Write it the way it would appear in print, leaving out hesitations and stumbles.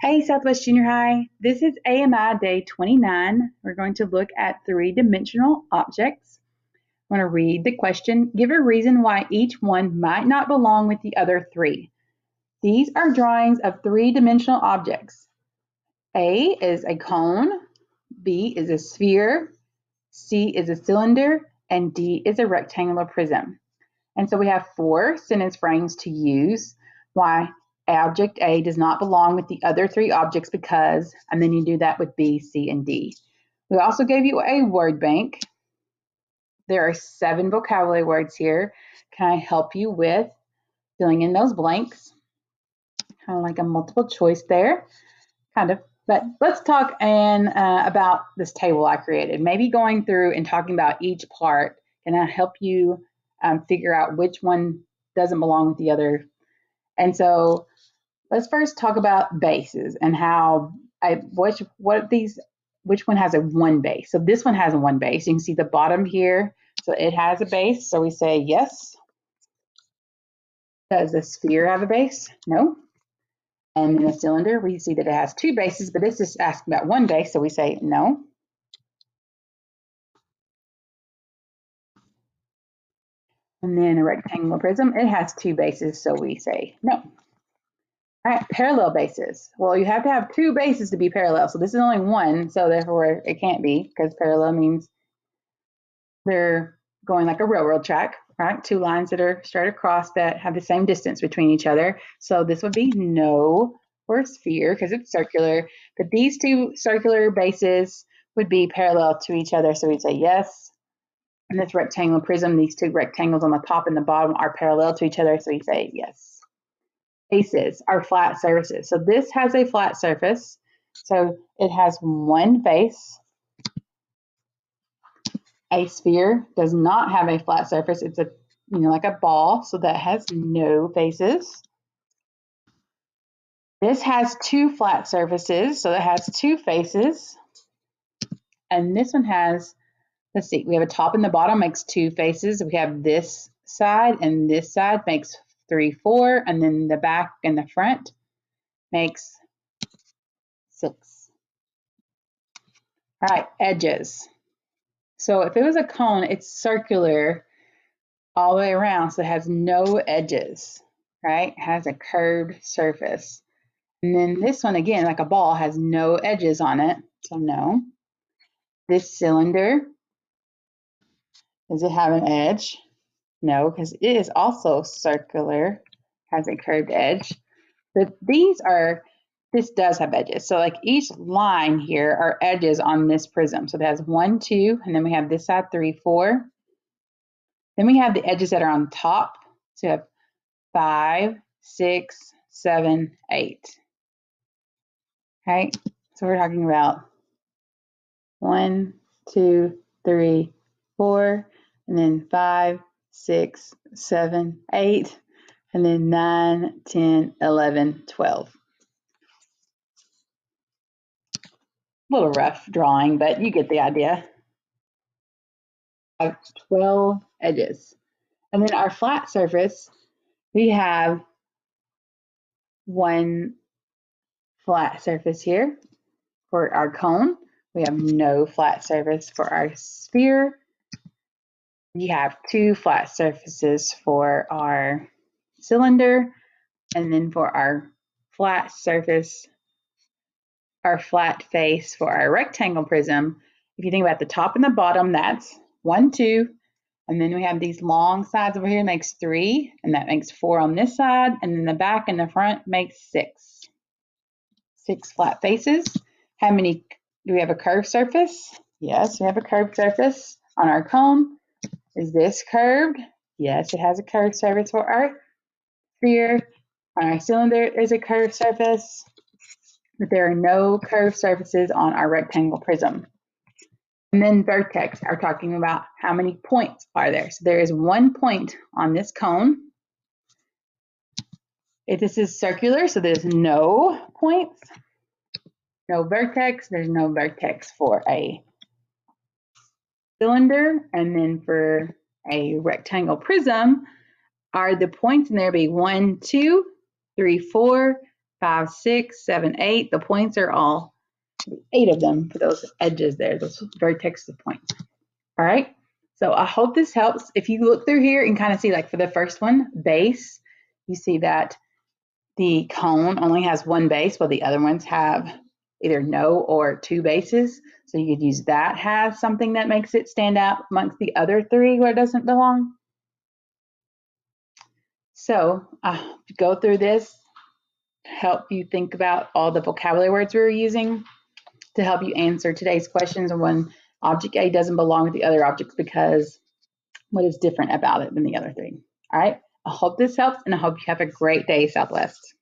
Hey Southwest Junior High, this is AMI Day 29. We're going to look at three-dimensional objects. I'm going to read the question. Give a reason why each one might not belong with the other three. These are drawings of three-dimensional objects. A is a cone, B is a sphere, C is a cylinder, and D is a rectangular prism. And so we have 4 sentence frames to use why object A does not belong with the other 3 objects because, and then you do that with B, C, and D. We also gave you a word bank. There are 7 vocabulary words here. Can I help you with filling in those blanks? Kind of like a multiple choice there, kind of. But let's talk about this table I created. Maybe going through and talking about each part can help you figure out which one doesn't belong with the other. And so let's first talk about bases and how which one has a 1 base. So this one has a 1 base. You can see the bottom here. So it has a base. So we say yes. Does the sphere have a base? No. And in the cylinder, we see that it has 2 bases, but this is asking about 1 base. So we say no. And then a rectangular prism, it has 2 bases. So we say no. All right, parallel bases. Well, you have to have 2 bases to be parallel. So this is only 1, so therefore it can't be because parallel means they're going like a railroad track, right? 2 lines that are straight across that have the same distance between each other. So this would be no or sphere because it's circular. But these 2 circular bases would be parallel to each other. So we'd say yes. And this rectangular prism, these 2 rectangles on the top and the bottom are parallel to each other. So we say yes. Bases are flat surfaces. So this has a flat surface. So it has 1 base. A sphere does not have a flat surface. It's like a ball, so that has no faces. This has 2 flat surfaces, so it has 2 faces. And this one has, let's see, we have a top and the bottom makes 2 faces. We have this side and this side makes 3, 4, and then the back and the front makes 6. All right, edges. So if it was a cone, it's circular all the way around, so it has no edges, right? It has a curved surface. And then this one, again, like a ball, has no edges on it, so no. This cylinder, does it have an edge? No, because it is also circular, has a curved edge. But this does have edges. So like each line here are edges on this prism. So it has 1, 2, and then we have this side 3, 4. Then we have the edges that are on top. So you have 5, 6, 7, 8. Okay, so we're talking about 1, 2, 3, 4, and then 5, 6, 7, 8, and then 9, 10, 11, 12. A little rough drawing, but you get the idea. I have 12 edges. And then our flat surface, we have 1 flat surface here for our cone. We have no flat surface for our sphere. We have 2 flat surfaces for our cylinder, and then for our flat surface, our flat face for our rectangle prism. If you think about the top and the bottom, that's 1, 2, and then we have these long sides over here makes 3, and that makes 4 on this side, and then the back and the front makes 6. 6 flat faces. How many do we have? A curved surface? Yes, we have a curved surface on our cone. Is this curved? Yes, it has a curved surface for our sphere. On our cylinder is a curved surface, but there are no curved surfaces on our rectangle prism. And then vertex are talking about how many points are there. So there is 1 point on this cone. If this is circular, so there's no points. No vertex, there's no vertex for a cylinder, and then for a rectangle prism, are the points in there be 1, 2, 3, 4, 5, 6, 7, 8. The points are all 8 of them for those edges there, those vertex of points. All right. So I hope this helps. If you look through here and kind of see, like for the first one, base, you see that the cone only has one base, while the other ones have either no or 2 bases. So you could use that as something that makes it stand out amongst the other 3 where it doesn't belong. So go through this, help you think about all the vocabulary words we were using to help you answer today's questions on when object A doesn't belong with the other objects because what is different about it than the other 3. All right. I hope this helps, and I hope you have a great day, Southwest.